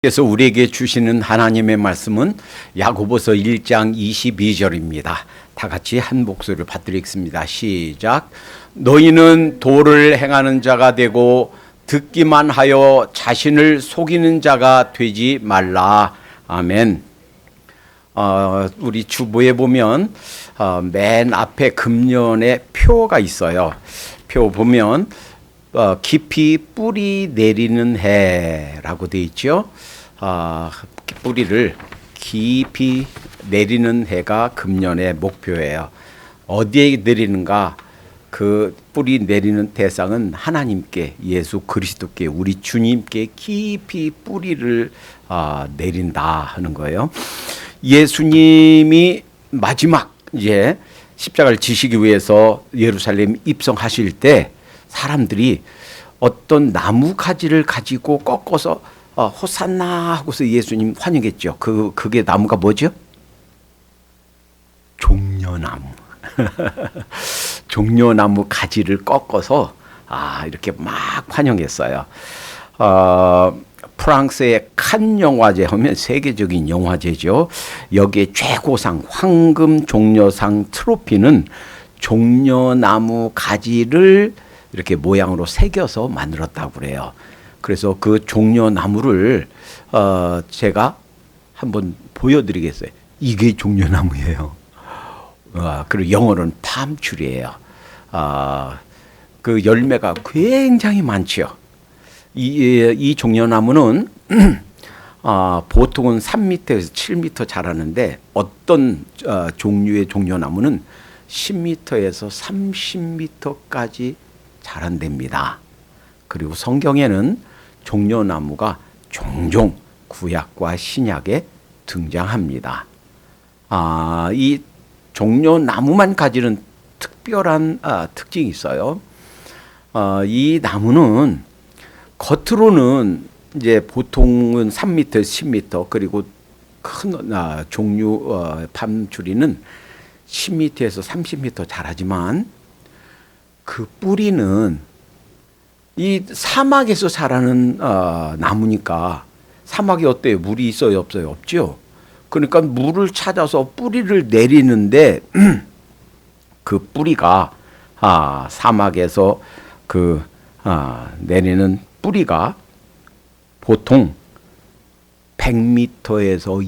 그래서 우리에게 주시는 하나님의 말씀은 야고보서 1장 22절입니다. 다 같이 한 목소리를 받드리겠습니다. 시작. 너희는 도를 행하는 자가 되고 듣기만 하여 자신을 속이는 자가 되지 말라. 아멘. 우리 주보에 보면 맨 앞에 금년에 표가 있어요. 표 보면 깊이 뿌리 내리는 해라고 되어 있죠. 뿌리를 깊이 내리는 해가 금년의 목표예요. 어디에 내리는가? 그 뿌리 내리는 대상은 하나님께, 예수 그리스도께, 우리 주님께 깊이 뿌리를 내린다 하는 거예요. 예수님이 마지막 이제 십자가를 지시기 위해서 예루살렘 입성하실 때 사람들이 어떤 나무 가지를 가지고 꺾어서 호산나 하고서 예수님 환영했죠. 그게 나무가 뭐죠? 종려나무. 종려나무 가지를 꺾어서 이렇게 막 환영했어요. 프랑스의 칸 영화제 하면 세계적인 영화제죠. 여기에 최고상 황금 종려상 트로피는 종려나무 가지를 이렇게 모양으로 새겨서 만들었다고 그래요. 그래서 그 종려나무를 제가 한번 보여드리겠어요. 이게 종려나무예요. 그리고 영어로는 팜추리예요. 그 열매가 굉장히 많죠. 이 종려나무는 보통은 3m에서 7m 자라는데 어떤 종류의 종려나무는 10m에서 30m까지 자란답니다. 그리고 성경에는 종려나무가 종종 구약과 신약에 등장합니다. 이 종려나무만 가지는 특별한 특징이 있어요. 이 나무는 겉으로는 이제 보통은 3m, 10m 그리고 큰 종류 팜추리는 10m에서 30m 자라지만 그 뿌리는 이 사막에서 자라는 나무니까 사막이 어때요? 물이 있어요? 없어요? 없죠? 그러니까 물을 찾아서 뿌리를 내리는데 그 뿌리가 사막에서 내리는 뿌리가 보통 100m에서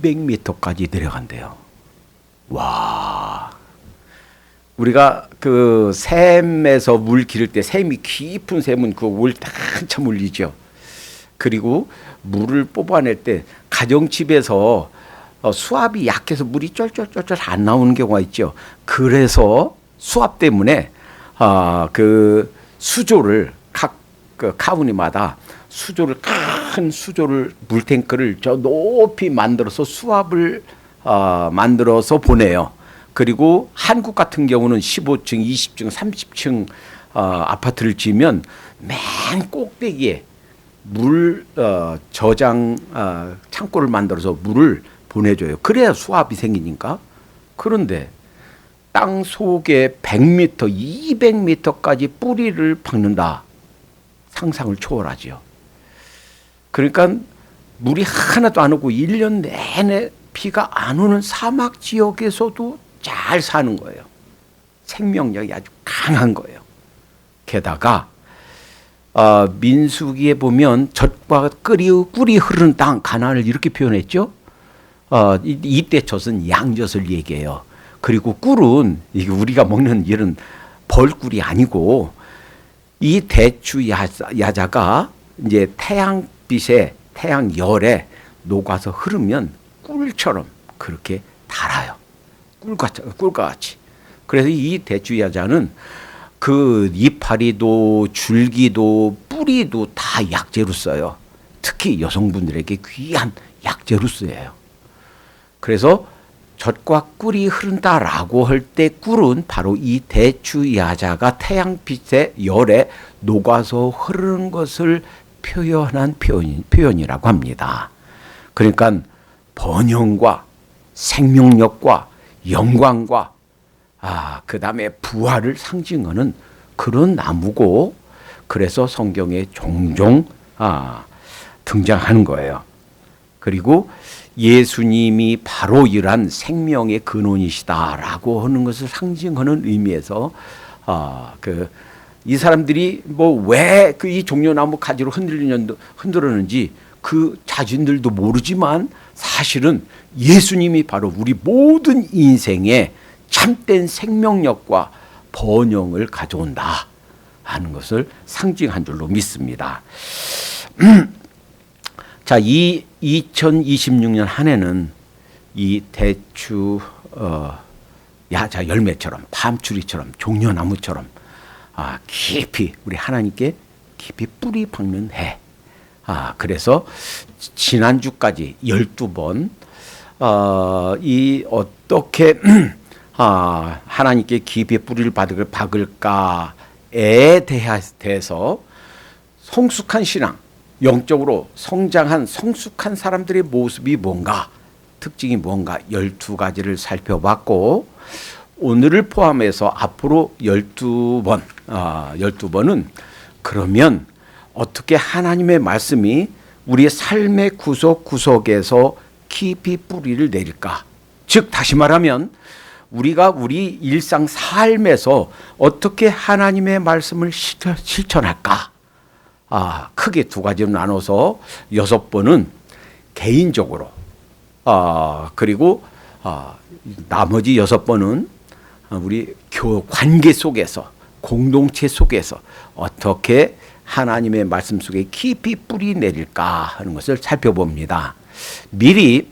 200m까지 내려간대요. 와. 우리가 그 샘에서 물 기를 때 샘이 깊은 샘은 그 물 한참 물리죠. 그리고 물을 뽑아낼 때 가정집에서 수압이 약해서 물이 쫄쫄쫄쫄 안 나오는 경우가 있죠. 그래서 수압 때문에 그 수조를 각 카우니마다 큰 수조를 물탱크를 저 높이 만들어서 수압을 만들어서 보내요. 그리고 한국 같은 경우는 15층, 20층, 30층 아파트를 지으면 맨 꼭대기에 물 저장 창고를 만들어서 물을 보내줘요. 그래야 수압이 생기니까. 그런데 땅 속에 100m, 200m까지 뿌리를 박는다. 상상을 초월하죠. 그러니까 물이 하나도 안 오고 1년 내내 비가 안 오는 사막 지역에서도 잘 사는 거예요. 생명력이 아주 강한 거예요. 게다가 민수기에 보면 젖과 꿀이 흐르는 땅 가나안을 이렇게 표현했죠. 이때 젖은 양젖을 얘기해요. 그리고 꿀은 이게 우리가 먹는 이런 벌꿀이 아니고 이 대추 야자가 이제 태양빛에 태양열에 녹아서 흐르면 꿀처럼 그렇게 달아요. 꿀과 같이. 그래서 이 대추야자는 그 이파리도 줄기도 뿌리도 다 약재로 써요. 특히 여성분들에게 귀한 약재로 쓰여요. 그래서 젖과 꿀이 흐른다라고 할 때 꿀은 바로 이 대추야자가 태양빛의 열에 녹아서 흐르는 것을 표현한 표현이라고 합니다. 그러니까 번영과 생명력과 영광과 그 다음에 부활을 상징하는 그런 나무고, 그래서 성경에 종종 등장하는 거예요. 그리고 예수님이 바로 이러한 생명의 근원이시다라고 하는 것을 상징하는 의미에서 이 사람들이 뭐 왜 그 이 종려나무 가지로 흔들었는지 그 자신들도 모르지만 사실은 예수님이 바로 우리 모든 인생에 참된 생명력과 번영을 가져온다 하는 것을 상징한 줄로 믿습니다. 자, 이 2026년 한 해는 이 대추 야자 열매처럼 밤추리처럼 종려나무처럼 깊이 우리 하나님께 깊이 뿌리 박는 해. 그래서 지난주까지 12번 이 어떻게 하나님께 깊이 뿌리를 박을까에 대해서 성숙한 신앙, 영적으로 성장한 성숙한 사람들의 모습이 뭔가, 특징이 뭔가 12가지를 살펴봤고, 오늘을 포함해서 앞으로 12번, 12번은 그러면 어떻게 하나님의 말씀이 우리의 삶의 구석구석에서 깊이 뿌리를 내릴까? 즉 다시 말하면 우리가 우리 일상 삶에서 어떻게 하나님의 말씀을 실천할까? 크게 두 가지로 나눠서 6번은 개인적으로, 그리고 나머지 6번은 우리 관계 속에서, 공동체 속에서 어떻게 하나님의 말씀 속에 깊이 뿌리 내릴까 하는 것을 살펴봅니다. 미리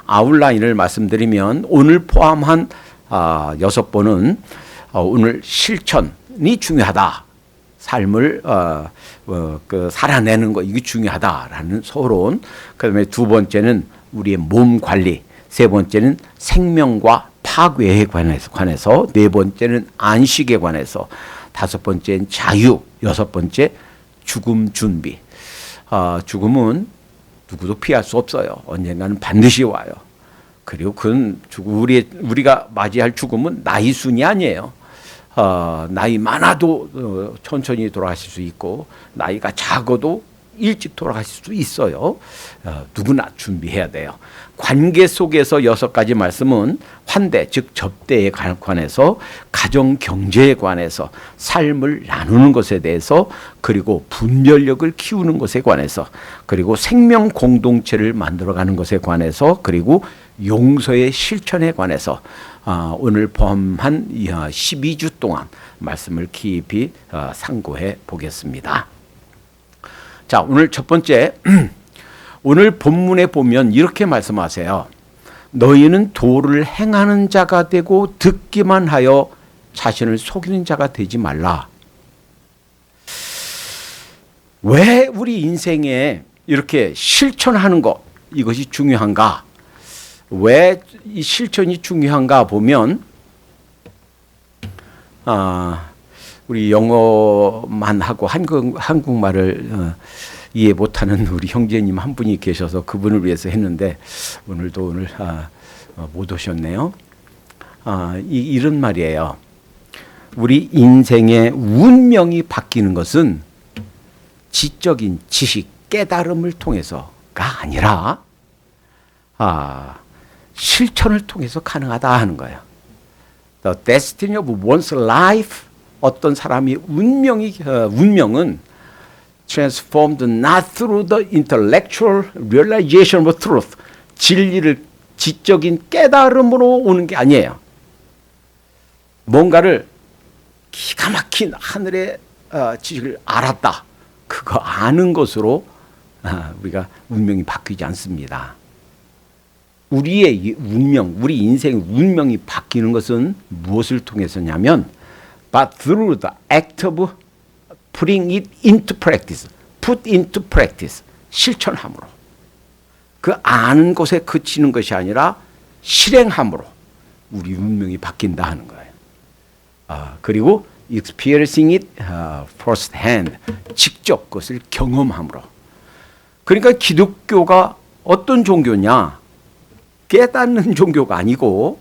아웃라인을 말씀드리면 오늘 포함한 6번은 오늘 실천이 중요하다. 삶을 살아내는 거 이게 중요하다라는 서론. 그다음에 두 번째는 우리의 몸 관리. 세 번째는 생명과 파괴에 관해서. 네 번째는 안식에 관해서. 다섯 번째는 자유. 여섯 번째 죽음 준비. 죽음은 누구도 피할 수 없어요. 언젠가는 반드시 와요. 그리고 그건 우리가 맞이할 죽음은 나이 순이 아니에요. 나이 많아도 천천히 돌아가실 수 있고, 나이가 작아도 일찍 돌아가실 수 있어요. 누구나 준비해야 돼요. 관계 속에서 6가지 말씀은 환대, 즉 접대에 관해서, 가정 경제에 관해서, 삶을 나누는 것에 대해서, 그리고 분별력을 키우는 것에 관해서, 그리고 생명 공동체를 만들어가는 것에 관해서, 그리고 용서의 실천에 관해서 오늘 포함한 12주 동안 말씀을 깊이 상고해 보겠습니다. 자, 오늘 첫 번째, 오늘 본문에 보면 이렇게 말씀하세요. 너희는 도를 행하는 자가 되고 듣기만 하여 자신을 속이는 자가 되지 말라. 왜 우리 인생에 이렇게 실천하는 것, 이것이 중요한가? 왜 이 실천이 중요한가 보면, 우리 영어만 하고 한국말을 이해 못하는 우리 형제님 한 분이 계셔서 그분을 위해서 했는데 오늘 못 오셨네요. 이런 말이에요. 우리 인생의 운명이 바뀌는 것은 지적인 지식, 깨달음을 통해서가 아니라 실천을 통해서 가능하다 하는 거예요. The destiny of one's life, 어떤 사람이 운명은 transformed not through the intellectual realization of truth, 진리를 지적인 깨달음으로 오는 게 아니에요. 뭔가를 기가 막힌 하늘의 지식을 알았다. 그거 아는 것으로 우리가 운명이 바뀌지 않습니다. 우리의 운명, 우리 인생의 운명이 바뀌는 것은 무엇을 통해서냐면 but through the act of putting it into practice, put into practice, 실천함으로. 그 아는 것에 그치는 것이 아니라 실행함으로 우리 운명이 바뀐다 하는 거예요. 그리고 experiencing it first hand, 직접 그것을 경험함으로. 그러니까 기독교가 어떤 종교냐? 깨닫는 종교가 아니고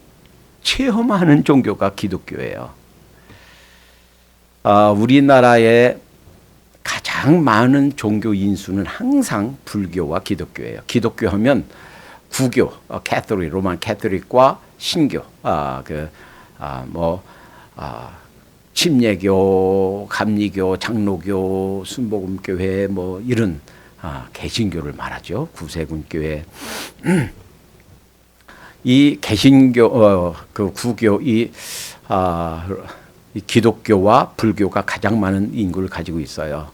체험하는 종교가 기독교예요. 우리나라의 가장 가장 많은 종교 인수는 항상 불교와 기독교예요. 기독교 하면 구교, 캐톨릭, 로만 캐톨릭과 신교, 침례교, 감리교, 장로교, 순복음교회 뭐 이런 개신교를 말하죠. 구세군교회. 이 개신교, 그 구교, 이 기독교와 불교가 가장 많은 인구를 가지고 있어요.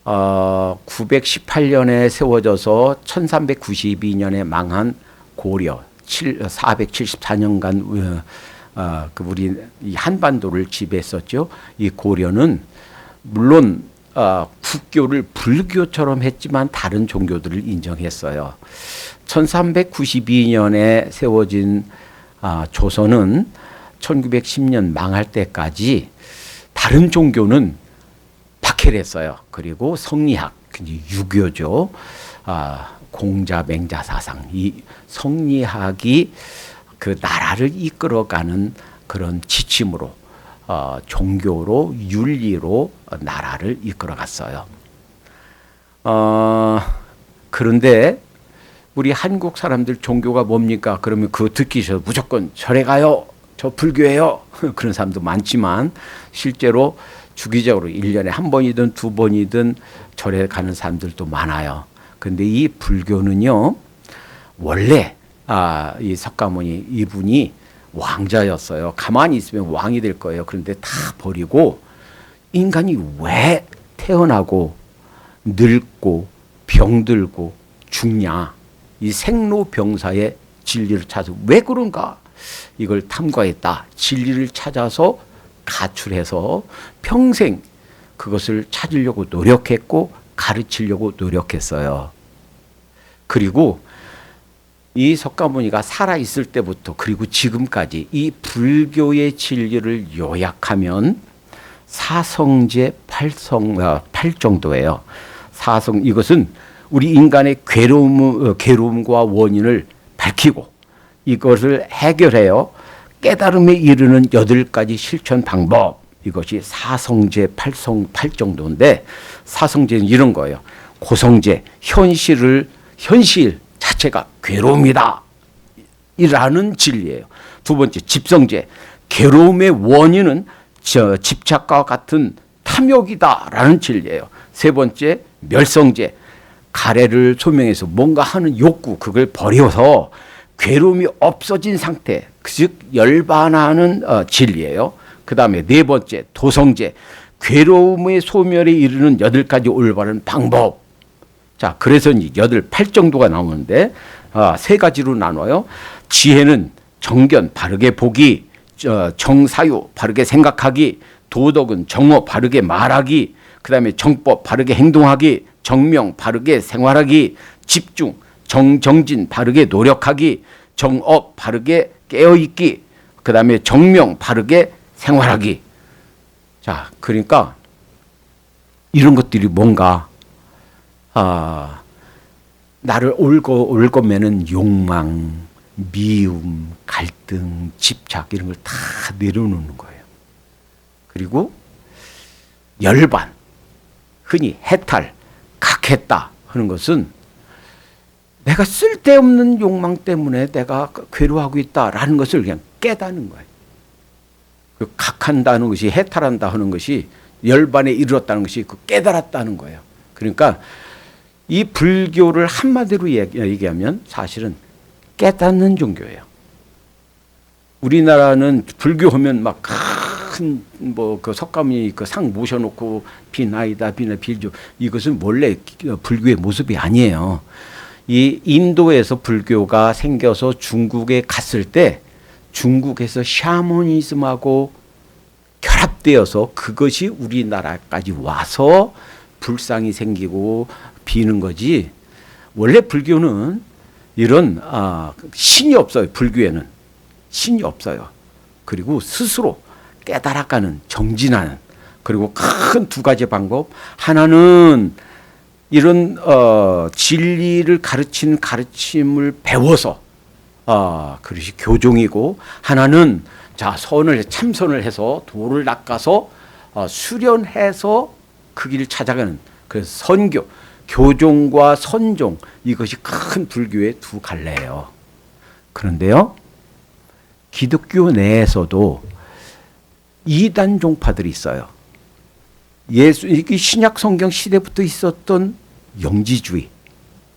918년에 세워져서 1392년에 망한 고려 474년간 우리 이 한반도를 지배했었죠. 이 고려는 물론 국교를 불교처럼 했지만 다른 종교들을 인정했어요. 1392년에 세워진 조선은 1910년 망할 때까지 다른 종교는 박해를 했어요. 그리고 성리학, 유교죠. 공자, 맹자 사상, 이 성리학이 그 나라를 이끌어가는 그런 지침으로 종교로 윤리로 나라를 이끌어갔어요. 그런데 우리 한국 사람들 종교가 뭡니까? 그러면 그거 듣기 싫어서 무조건 절에 가요. 저 불교예요. 그런 사람도 많지만 실제로 주기적으로 1년에 한 번이든 두 번이든 절에 가는 사람들도 많아요. 근데 이 불교는요, 원래 이 석가모니 이분이 왕자였어요. 가만히 있으면 왕이 될 거예요. 그런데 다 버리고 인간이 왜 태어나고 늙고 병들고 죽냐, 이 생로병사의 진리를 찾아서 왜 그런가, 이걸 탐구했다. 진리를 찾아서 가출해서 평생 그것을 찾으려고 노력했고 가르치려고 노력했어요. 그리고 이 석가모니가 살아있을 때부터 그리고 지금까지 이 불교의 진리를 요약하면 사성제 8정도예요. 이것은 우리 인간의 괴로움과 원인을 밝히고 이것을 해결해요. 깨달음에 이르는 8가지 실천 방법, 이것이 사성제 8정도인데, 사성제는 이런 거예요. 고성제, 현실 자체가 괴로움이다 이라는 진리예요. 두 번째, 집성제, 괴로움의 원인은 집착과 같은 탐욕이다라는 진리예요. 세 번째, 멸성제, 가래를 소명해서 뭔가 하는 욕구, 그걸 버려서 괴로움이 없어진 상태, 즉 열반하는 진리예요. 그 다음에 네 번째, 도성제, 괴로움의 소멸에 이르는 8가지 올바른 방법. 자, 그래서 이제 8정도가 나오는데 세 가지로 나눠요. 지혜는 정견, 바르게 보기, 정사유, 바르게 생각하기, 도덕은 정오, 바르게 말하기, 그 다음에 정법, 바르게 행동하기, 정명, 바르게 생활하기, 집중, 정진, 바르게 노력하기, 정업, 바르게 깨어있기, 그 다음에 정명, 바르게 생활하기. 자, 그러니까 이런 것들이 뭔가 나를 옳고매는 욕망, 미움, 갈등, 집착 이런 걸 다 내려놓는 거예요. 그리고 열반, 흔히 해탈, 각했다 하는 것은 내가 쓸데없는 욕망 때문에 내가 괴로워하고 있다라는 것을 그냥 깨닫는 거예요. 그 각한다는 것이, 해탈한다 하는 것이, 열반에 이르렀다는 것이 그 깨달았다는 거예요. 그러니까 이 불교를 한마디로 얘기하면 사실은 깨닫는 종교예요. 우리나라는 불교하면 막 큰 그 석가모니 그 상 모셔놓고 비나이다 빌죠. 이것은 원래 불교의 모습이 아니에요. 이 인도에서 불교가 생겨서 중국에 갔을 때 중국에서 샤머니즘하고 결합되어서 그것이 우리나라까지 와서 불상이 생기고 비는 거지. 원래 불교는 이런 신이 없어요. 불교에는 신이 없어요. 그리고 스스로 깨달아가는, 정진하는, 그리고 큰 2가지 방법. 하나는 이런 진리를 가르친 가르침을 배워서 그것이 교종이고, 하나는 참선을 해서 도를 닦아서 수련해서 그 길을 찾아가는 그래서 선교, 교종과 선종 이것이 큰 불교의 두 갈래예요. 그런데요, 기독교 내에서도 이단 종파들이 있어요. 이게 신약 성경 시대부터 있었던 영지주의,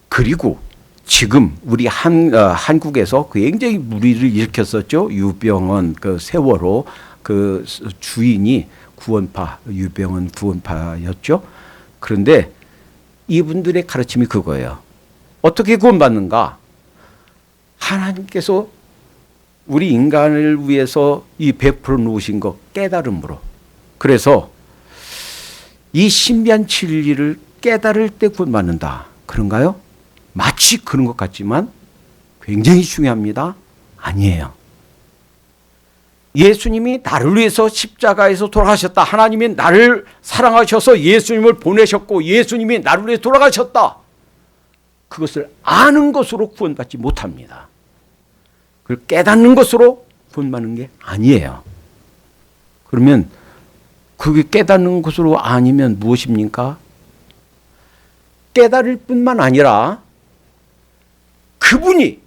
그리고 지금 우리 한국에서 굉장히 무리를 일으켰었죠. 유병언, 그 세월호 그 주인이 구원파, 유병언 구원파였죠. 그런데 이분들의 가르침이 그거예요. 어떻게 구원받는가? 하나님께서 우리 인간을 위해서 이 베풀어 놓으신 것 깨달음으로. 그래서 이 신비한 진리를 깨달을 때 구원받는다. 그런가요? 마치 그런 것 같지만 굉장히 중요합니다. 아니에요. 예수님이 나를 위해서 십자가에서 돌아가셨다. 하나님이 나를 사랑하셔서 예수님을 보내셨고 예수님이 나를 위해 돌아가셨다. 그것을 아는 것으로 구원받지 못합니다. 그걸 깨닫는 것으로 구원받는 게 아니에요. 그러면 그게 깨닫는 것으로 아니면 무엇입니까? 깨달을 뿐만 아니라 그분이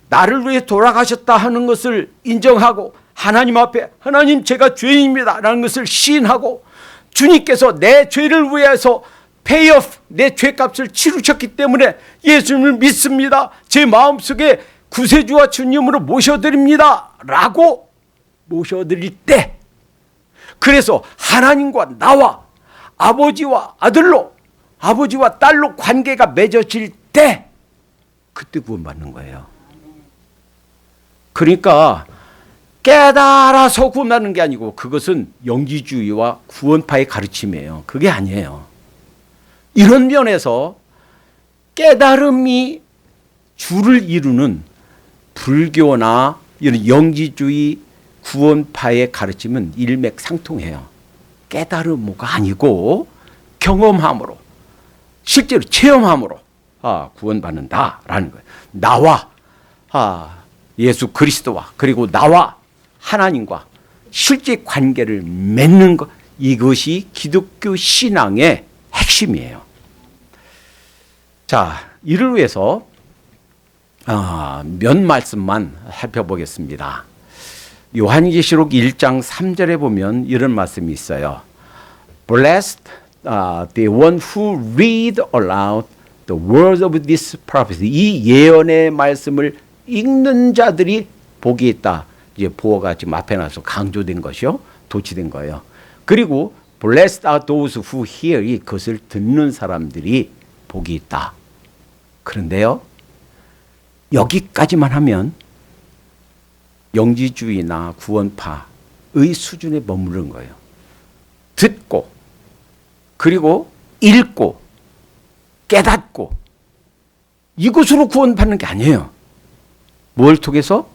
나를 위해 돌아가셨다 하는 것을 인정하고 하나님 앞에 하나님 제가 죄인입니다 라는 것을 시인하고 주님께서 내 죄를 위해서 페이오프 내 죄값을 치르셨기 때문에 예수님을 믿습니다. 제 마음속에 구세주와 주님으로 모셔드립니다 라고 모셔드릴 때, 그래서 하나님과 나와 아버지와 아들로 아버지와 딸로 관계가 맺어질 때 그때 구원받는 거예요. 그러니까 깨달아서 구원받는 게 아니고 그것은 영지주의와 구원파의 가르침이에요. 그게 아니에요. 이런 면에서 깨달음이 주를 이루는 불교나 이런 영지주의 구원파의 가르침은 일맥상통해요. 깨달음가 아니고 경험함으로 실제로 체험함으로 구원받는다라는 거예요. 나와 예수 그리스도와 그리고 나와 하나님과 실제 관계를 맺는 것, 이것이 기독교 신앙의 핵심이에요. 자, 이를 위해서 몇 말씀만 살펴보겠습니다. 요한계시록 1장 3절에 보면 이런 말씀이 있어요. Blessed the one who read aloud the words of this prophecy. 이 예언의 말씀을 읽는 자들이 복이 있다. 이제 보어가 지금 앞에 나서 강조된 것이요, 도치된 거예요. 그리고 blessed are those who hear. 그것을 듣는 사람들이 복이 있다. 그런데요, 여기까지만 하면 영지주의나 구원파의 수준에 머무른 거예요. 듣고 그리고 읽고 깨닫고 이것으로 구원받는 게 아니에요. 뭘 통해서?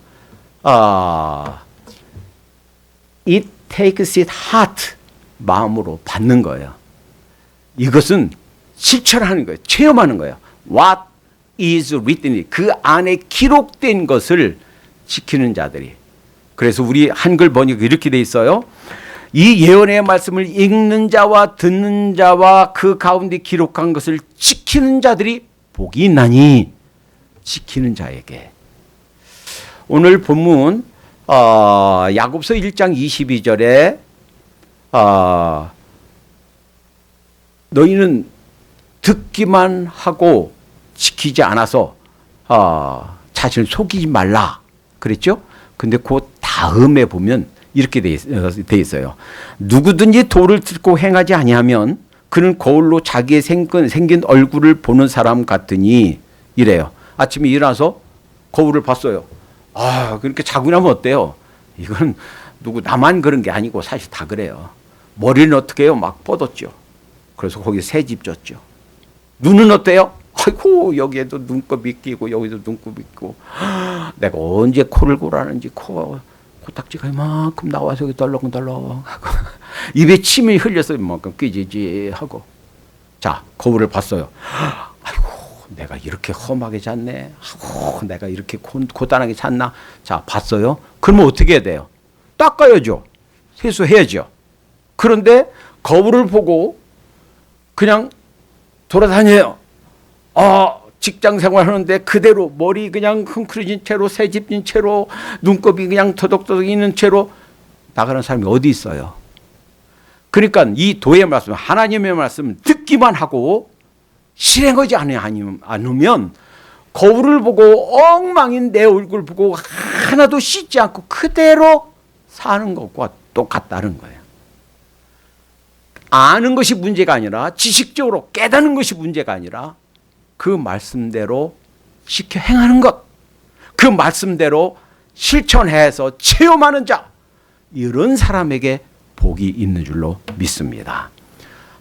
It takes it heart, 마음으로 받는 거예요. 이것은 실천하는 거예요. 체험하는 거예요. What is written, 그 안에 기록된 것을 지키는 자들이. 그래서 우리 한글 번역이 이렇게 돼 있어요. 이 예언의 말씀을 읽는 자와 듣는 자와 그 가운데 기록한 것을 지키는 자들이 복이 있나니, 지키는 자에게. 오늘 본문 야고보서 1장 22절에 너희는 듣기만 하고 지키지 않아서 자신을 속이지 말라 그랬죠? 근데 그 다음에 보면 이렇게 돼 있어요. 누구든지 도를 듣고 행하지 아니하면 그는 거울로 자기의 생긴 얼굴을 보는 사람 같으니, 이래요. 아침에 일어나서 거울을 봤어요. 그렇게 자고 나면 어때요? 이건 나만 그런 게 아니고 사실 다 그래요. 머리는 어떻게 해요? 막 뻗었죠. 그래서 거기 새집 졌죠. 눈은 어때요? 아이고, 여기에도 눈곱이 끼고 여기도 눈곱이 있고, 내가 언제 코를 골았는지 코딱지가 이만큼 나와서 덜렁덜렁 하고 입에 침이 흘려서 이만큼 끼지지하고. 자, 거울을 봤어요. 아이고, 내가 이렇게 험하게 잤네. 아이고, 내가 이렇게 고단하게 잤나. 자, 봤어요. 그러면 어떻게 해야 돼요? 닦아야죠. 세수해야죠. 그런데 거울을 보고 그냥 돌아다녀요. 직장 생활하는데 그대로 머리 그냥 흥크러진 채로, 새집진 채로, 눈곱이 그냥 터덕터덕 있는 채로 나가는 사람이 어디 있어요? 그러니까 이 도의 말씀, 하나님의 말씀 듣기만 하고 실행하지 않으면 거울을 보고 엉망인 내 얼굴 보고 하나도 씻지 않고 그대로 사는 것과 똑같다는 거예요. 아는 것이 문제가 아니라, 지식적으로 깨닫는 것이 문제가 아니라 그 말씀대로 지켜 행하는 것, 그 말씀대로 실천해서 체험하는 자, 이런 사람에게 복이 있는 줄로 믿습니다.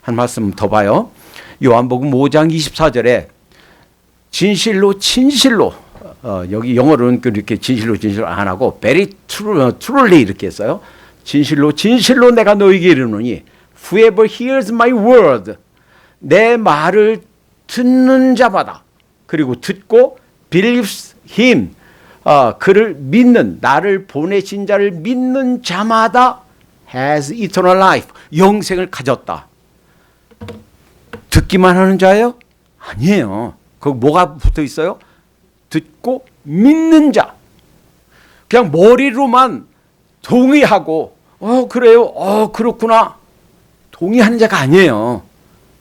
한 말씀 더 봐요. 요한복음 5장 24절에 진실로 진실로, 여기 영어로는 그렇게 진실로 진실로 안 하고 very truly 이렇게 했어요. 진실로 진실로 내가 너에게 이르노니 whoever hears my word, 내 말을 듣는 자마다, 그리고 듣고 believes him, 그를 믿는, 나를 보내신 자를 믿는 자마다 has eternal life, 영생을 가졌다. 듣기만 하는 자예요? 아니에요. 거기 뭐가 붙어 있어요? 듣고 믿는 자. 그냥 머리로만 동의하고 그래요, 그렇구나, 동의하는 자가 아니에요.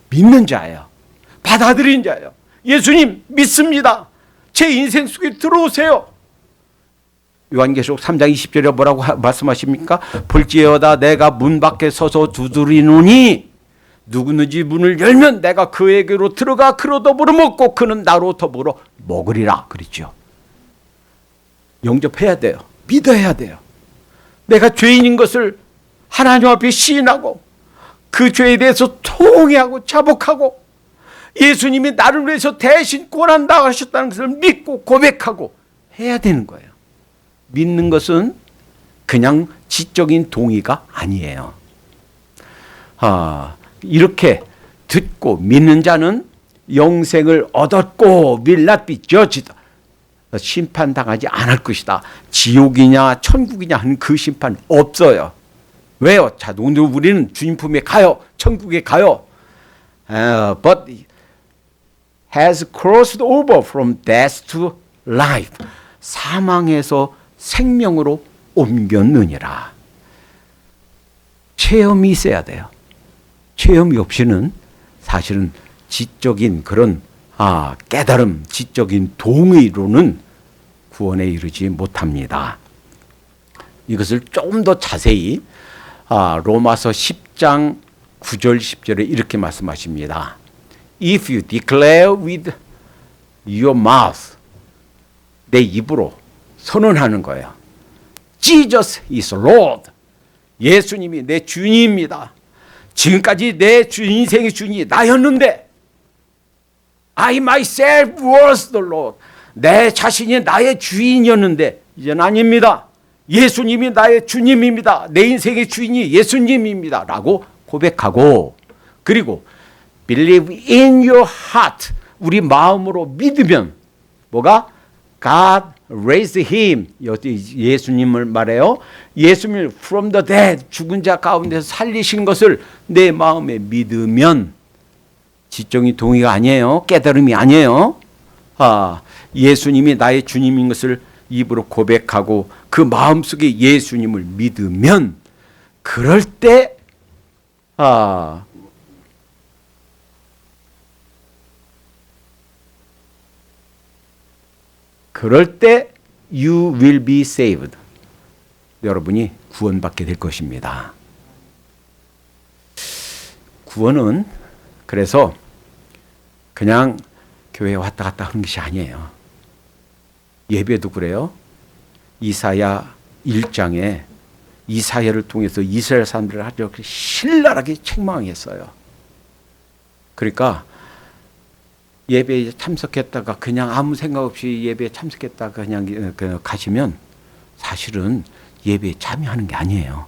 믿는 자예요. 받아들인 자예요. 예수님 믿습니다. 제 인생 속에 들어오세요. 요한계시록 3장 20절에 뭐라고 말씀하십니까? 볼지어다 내가 문 밖에 서서 두드리노니 누구든지 문을 열면 내가 그에게로 들어가 그로 더불어 먹고 그는 나로 더불어 먹으리라 그랬죠. 영접해야 돼요. 믿어야 돼요. 내가 죄인인 것을 하나님 앞에 시인하고 그 죄에 대해서 통회하고 자복하고 예수님이 나를 위해서 대신 고난 당하셨다는 것을 믿고 고백하고 해야 되는 거예요. 믿는 것은 그냥 지적인 동의가 아니에요. 이렇게 듣고 믿는 자는 영생을 얻었고 will not be judged, 심판당하지 않을 것이다. 지옥이냐 천국이냐 하는 그 심판 없어요. 왜요? 자, 오늘 우리는 주님 품에 가요. 천국에 가요. But has crossed over from death to life. 사망에서 생명으로 옮겼느니라. 체험이 있어야 돼요. 체험이 없이는 사실은 지적인 그런 깨달음, 지적인 동의로는 구원에 이르지 못합니다. 이것을 조금 더 자세히 로마서 10장 9절 10절에 이렇게 말씀하십니다. If you declare with your mouth, 내 입으로 선언하는 거예요. Jesus is Lord. 예수님이 내 주님입니다. 지금까지 내 인생의 주인이 나였는데 I myself was the Lord. 내 자신이 나의 주인이었는데 이제는 아닙니다. 예수님이 나의 주님입니다. 내 인생의 주인이 예수님입니다. 라고 고백하고, 그리고 believe in your heart, 우리 마음으로 믿으면 뭐가? God raised him, 예수님을 말해요. 예수님을 from the dead, 죽은 자 가운데서 살리신 것을 내 마음에 믿으면, 지적인 동의가 아니에요. 깨달음이 아니에요. 예수님이 나의 주님인 것을 입으로 고백하고 그 마음속에 예수님을 믿으면, 그럴 때 you will be saved. 여러분이 구원받게 될 것입니다. 구원은 그래서 그냥 교회에 왔다 갔다 하는 것이 아니에요. 예배도 그래요. 이사야 1장에 이사야를 통해서 이스라엘 사람들을 아주 신랄하게 책망했어요. 그러니까 예배에 참석했다가 그냥 아무 생각 없이 예배에 참석했다가 그냥 가시면 사실은 예배에 참여하는 게 아니에요.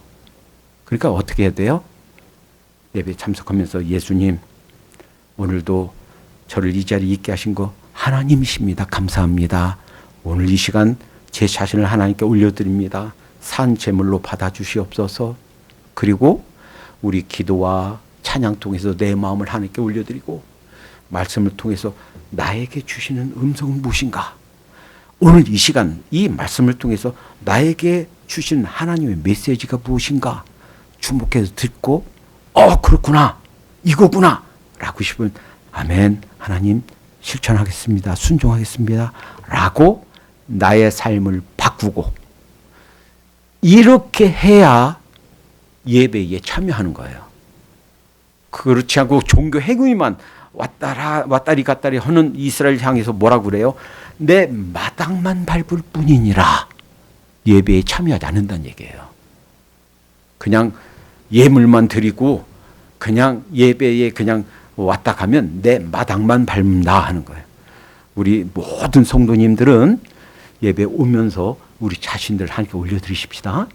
그러니까 어떻게 해야 돼요? 예배에 참석하면서 예수님, 오늘도 저를 이 자리에 있게 하신 거 하나님이십니다. 감사합니다. 오늘 이 시간 제 자신을 하나님께 올려드립니다. 산 제물로 받아주시옵소서. 그리고 우리 기도와 찬양 통해서 내 마음을 하나님께 올려드리고 말씀을 통해서 나에게 주시는 음성은 무엇인가? 오늘 이 시간 이 말씀을 통해서 나에게 주신 하나님의 메시지가 무엇인가? 주목해서 듣고 그렇구나, 이거구나 라고 싶으면 아멘, 하나님 실천하겠습니다, 순종하겠습니다 라고 나의 삶을 바꾸고, 이렇게 해야 예배에 참여하는 거예요. 그렇지 않고 종교 행위만 왔다리 갔다리 하는 이스라엘 향해서 뭐라고 그래요? 내 마당만 밟을 뿐이니라. 예배에 참여하지 않는다는 얘기예요. 그냥 예물만 드리고 그냥 예배에 그냥 왔다 가면 내 마당만 밟는다 하는 거예요. 우리 모든 성도님들은 예배 오면서 우리 자신들 하나님께 올려드리십시다.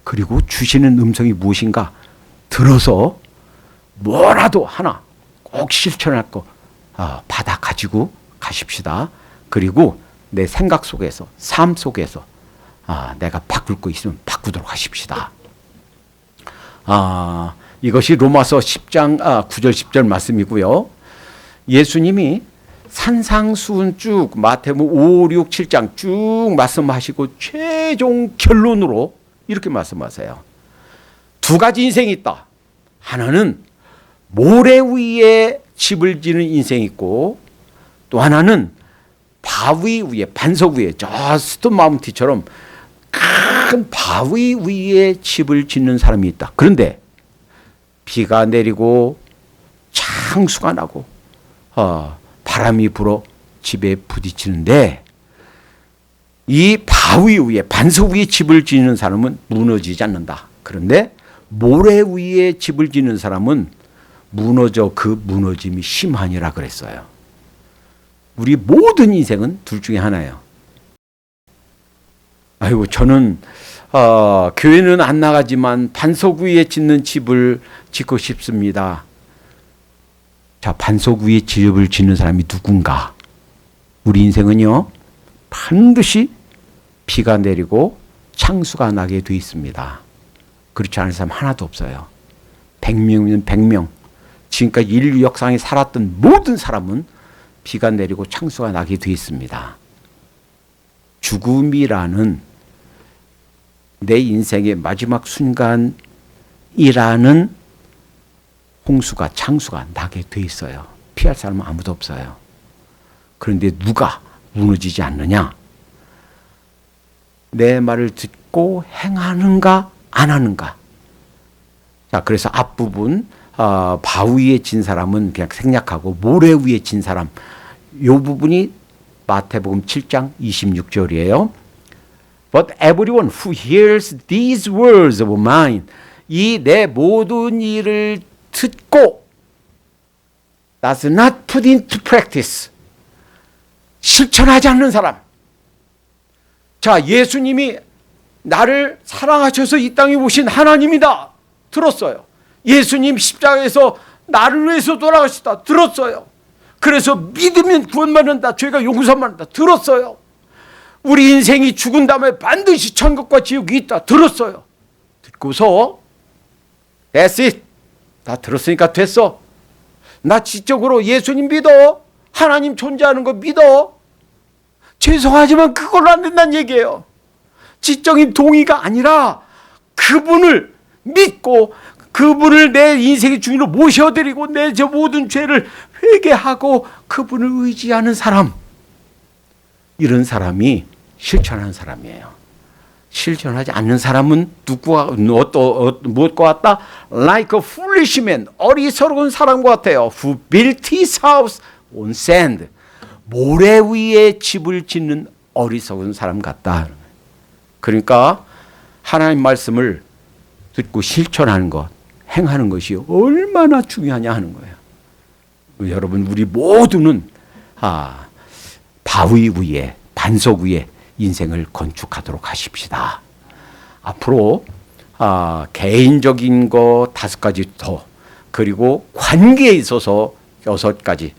그리고 주시는 음성이 무엇인가 들어서 뭐라도 하나 꼭 실천할 거 받아 가지고 가십시다. 그리고 내 생각 속에서, 삶 속에서 내가 바꿀 거 있으면 바꾸도록 하십시다. 이것이 로마서 10장 9절 10절 말씀이고요. 예수님이 산상수훈 쭉 마태복음 5, 6, 7장 쭉 말씀하시고 최종 결론으로 이렇게 말씀하세요. 두 가지 인생이 있다. 하나는 모래 위에 집을 지는 인생이 있고, 또 하나는 바위 위에, 반석 위에, 저 스톤 마운틴처럼 큰 바위 위에 집을 짓는 사람이 있다. 그런데 비가 내리고 창수가 나고 바람이 불어 집에 부딪히는데, 이 바위 위에, 반석 위에 집을 짓는 사람은 무너지지 않는다. 그런데 모래 위에 집을 짓는 사람은 그 무너짐이 심하니라 그랬어요. 우리 모든 인생은 둘 중에 하나예요. 아이고, 저는 교회는 안 나가지만 반석 위에 짓는 집을 짓고 싶습니다. 자, 반석 위에 집을 짓는 사람이 누군가? 우리 인생은요, 반드시 비가 내리고 창수가 나게 돼 있습니다. 그렇지 않은 사람 하나도 없어요. 100명이면 100명. 지금까지 인류 역사에 살았던 모든 사람은 비가 내리고 창수가 나게 돼 있습니다. 죽음이라는 내 인생의 마지막 순간이라는 홍수가, 창수가 나게 돼 있어요. 피할 사람은 아무도 없어요. 그런데 누가 무너지지 않느냐? 내 말을 듣고 행하는가 안 하는가? 자, 그래서 앞부분 바위에 진 사람은 그냥 생략하고 모래 위에 진 사람, 이 부분이 마태복음 7장 26절이에요. But everyone who hears these words of mine, 이 내 모든 일을 듣고 does not put into practice, 실천하지 않는 사람. 자, 예수님이 나를 사랑하셔서 이 땅에 오신 하나님이다. 들었어요. 예수님 십자가에서 나를 위해서 돌아가셨다. 들었어요. 그래서 믿으면 구원받는다. 죄가 용서받는다. 들었어요. 우리 인생이 죽은 다음에 반드시 천국과 지옥이 있다. 들었어요. 듣고서 That's it. 다 들었으니까 됐어. 나 지적으로 예수님 믿어. 하나님 존재하는 거 믿어. 죄송하지만 그걸로 안 된다는 얘기예요. 지적인 동의가 아니라 그분을 믿고 그분을 내 인생의 주인으로 모셔드리고 내 저 모든 죄를 회개하고 그분을 의지하는 사람, 이런 사람이 실천하는 사람이에요. 실천하지 않는 사람은 무엇과 같다? Like a foolish man, 어리석은 사람과 같아요. Who built his house on sand, 모래 위에 집을 짓는 어리석은 사람 같다. 그러니까 하나님 말씀을 듣고 실천하는 것, 행하는 것이 얼마나 중요하냐 하는 거예요. 여러분, 우리 모두는 바위 위에, 반석 위에 인생을 건축하도록 하십시다. 앞으로 개인적인 거 5가지 더, 그리고 관계에 있어서 6가지.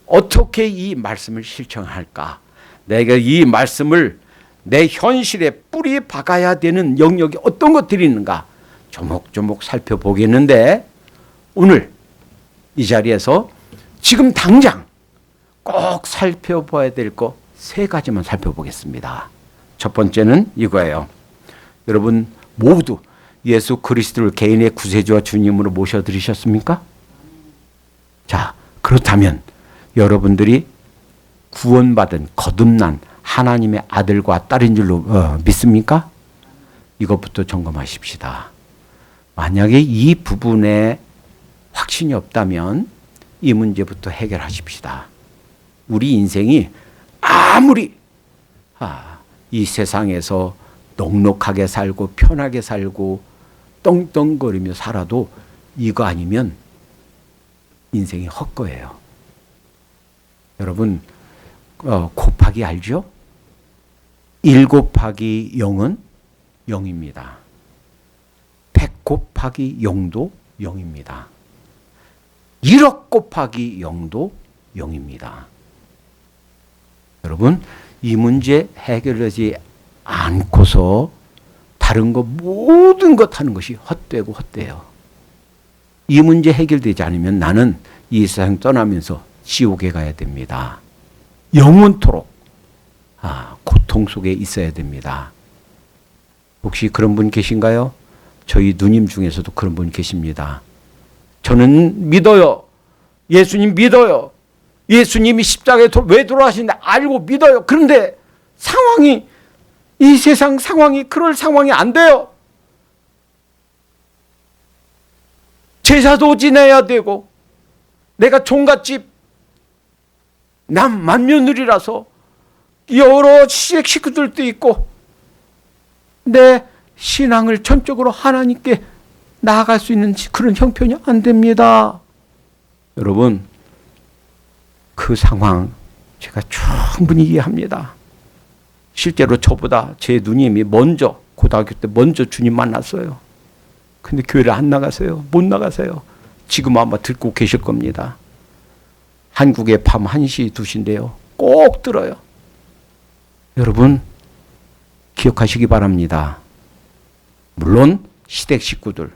어떻게 이 말씀을 실천할까? 내가 이 말씀을 내 현실에 뿌리 박아야 되는 영역이 어떤 것들이 있는가? 조목조목 살펴보겠는데, 오늘 이 자리에서 지금 당장 꼭 살펴봐야 될 거 3가지만 살펴보겠습니다. 첫 번째는 이거예요. 여러분 모두 예수 그리스도를 개인의 구세주와 주님으로 모셔드리셨습니까? 자, 그렇다면 여러분들이 구원받은 거듭난 하나님의 아들과 딸인 줄로 믿습니까? 이것부터 점검하십시다. 만약에 이 부분에 확신이 없다면 이 문제부터 해결하십시다. 우리 인생이 아무리 이 세상에서 넉넉하게 살고 편하게 살고 떵떵거리며 살아도 이거 아니면 인생이 헛거예요. 여러분 곱하기 알죠? 1 곱하기 0은 0입니다. 100 곱하기 0도 0입니다. 1억 곱하기 0도 0입니다. 여러분 이 문제 해결되지 않고서 다른 거 모든 것 하는 것이 헛되고 헛돼요. 이 문제 해결되지 않으면 나는 이 세상 떠나면서 지옥에 가야 됩니다. 영원토록 고통 속에 있어야 됩니다. 혹시 그런 분 계신가요? 저희 누님 중에서도 그런 분 계십니다. 저는 믿어요. 예수님 믿어요. 예수님이 십자가에 왜 돌아가시는데 알고 믿어요. 그런데 상황이 이 세상 상황이 그럴 상황이 안 돼요. 제사도 지내야 되고 내가 종갓집 만며느리라서 여러 식구들도 있고 내 신앙을 전적으로 하나님께 나아갈 수 있는 그런 형편이 안 됩니다. 여러분 그 상황 제가 충분히 이해합니다. 실제로 저보다 제 누님이 먼저 고등학교 때 먼저 주님 만났어요. 근데 교회를 안 나가세요. 못 나가세요. 지금 아마 듣고 계실 겁니다. 한국의 밤 1시, 2시인데요. 꼭 들어요. 여러분 기억하시기 바랍니다. 물론 시댁 식구들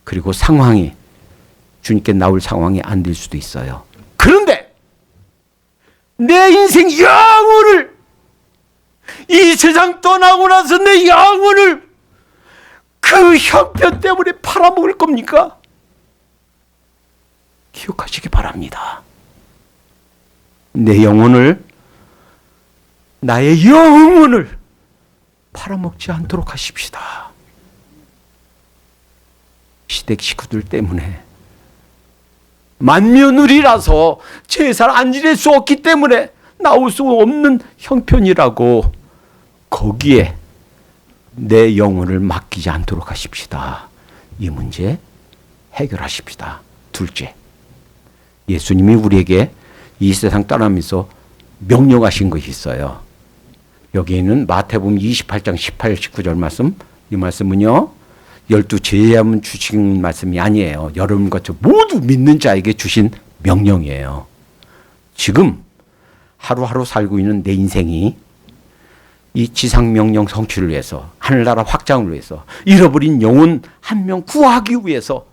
그리고 상황이 주님께 나올 상황이 안 될 수도 있어요. 그런데 내 인생 영혼을 이 세상 떠나고 나서 내 영혼을 그 형편 때문에 팔아먹을 겁니까? 기억하시기 바랍니다. 내 영혼을 나의 영혼을 팔아먹지 않도록 하십시다. 시댁 식구들 때문에 만며느리라서 제사를 안 지낼 수 없기 때문에 나올 수 없는 형편이라고 거기에 내 영혼을 맡기지 않도록 하십시다. 이 문제 해결하십시다. 둘째, 예수님이 우리에게 이 세상 떠나면서 명령하신 것이 있어요. 여기에는 마태복음 28장 18, 19절 말씀, 이 말씀은요 12제자만 주신 말씀이 아니에요. 여러분과 저 모두 믿는 자에게 주신 명령이에요. 지금 하루하루 살고 있는 내 인생이 이 지상명령 성취를 위해서 하늘나라 확장을 위해서 잃어버린 영혼 한 명 구하기 위해서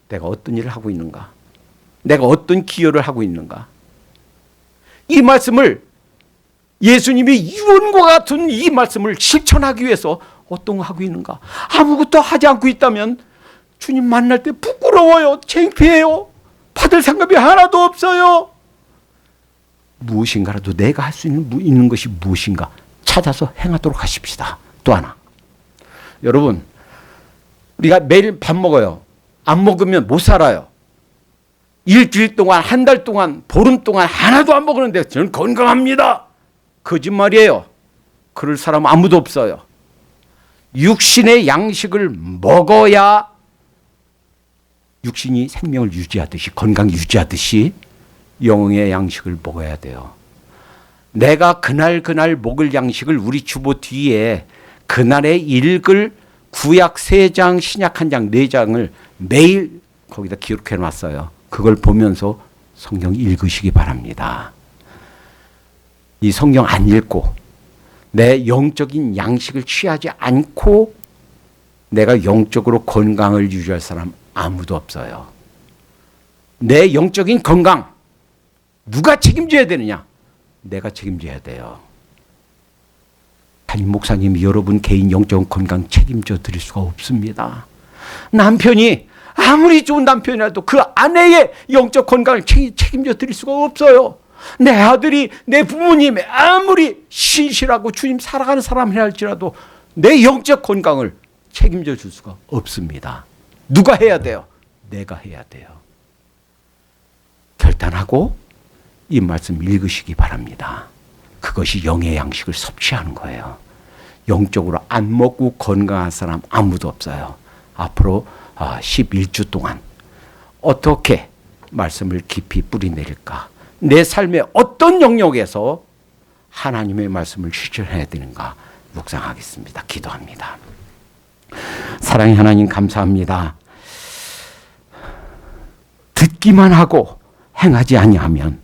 내가 어떤 일을 하고 있는가? 내가 어떤 기여를 하고 있는가? 이 말씀을 예수님이 유언과 같은 이 말씀을 실천하기 위해서 어떤 거 하고 있는가? 아무것도 하지 않고 있다면 주님 만날 때 부끄러워요. 창피해요. 받을 상급이 하나도 없어요. 무엇인가라도 내가 할 수 있는 것이 무엇인가 찾아서 행하도록 하십시다. 또 하나, 여러분 우리가 매일 밥 먹어요. 안 먹으면 못 살아요. 일주일 동안, 한 달 동안, 보름 동안 하나도 안 먹었는데 저는 건강합니다. 거짓말이에요. 그럴 사람 아무도 없어요. 육신의 양식을 먹어야 육신이 생명을 유지하듯이, 건강 유지하듯이 영의 양식을 먹어야 돼요. 내가 그날 먹을 양식을 우리 주보 뒤에 그날에 읽을 구약 3장, 신약 1장, 4장을 매일 거기다 기록해 놨어요. 그걸 보면서 성경 읽으시기 바랍니다. 이 성경 안 읽고 내 영적인 양식을 취하지 않고 내가 영적으로 건강을 유지할 사람 아무도 없어요. 내 영적인 건강 누가 책임져야 되느냐? 내가 책임져야 돼요. 담임 목사님이 여러분 개인 영적 건강 책임져 드릴 수가 없습니다. 남편이 아무리 좋은 남편이라도 그 아내의 영적 건강을 책임져 드릴 수가 없어요. 내 아들이 내 부모님이 아무리 신실하고 주님 사랑하는 사람이라 할지라도 내 영적 건강을 책임져 줄 수가 없습니다. 누가 해야 돼요? 내가 해야 돼요. 결단하고 이 말씀 읽으시기 바랍니다. 그것이 영의 양식을 섭취하는 거예요. 영적으로 안 먹고 건강한 사람 아무도 없어요. 앞으로 11주 동안 어떻게 말씀을 깊이 뿌리내릴까? 내 삶의 어떤 영역에서 하나님의 말씀을 실천해야 되는가 묵상하겠습니다. 기도합니다. 사랑의 하나님 감사합니다. 듣기만 하고 행하지 아니하면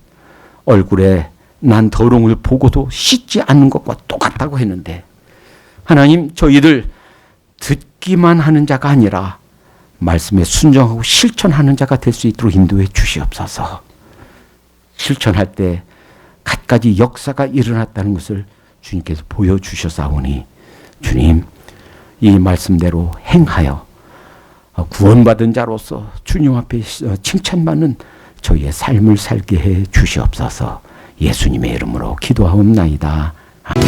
얼굴에 난 더러움을 보고도 씻지 않는 것과 똑같다고 했는데 하나님 저희들 듣기만 하는 자가 아니라 말씀에 순종하고 실천하는 자가 될 수 있도록 인도해 주시옵소서. 실천할 때 갖가지 역사가 일어났다는 것을 주님께서 보여주셨사오니 주님 이 말씀대로 행하여 구원받은 자로서 주님 앞에 칭찬받는 저희의 삶을 살게 해 주시옵소서. 예수님의 이름으로 기도하옵나이다. 아멘.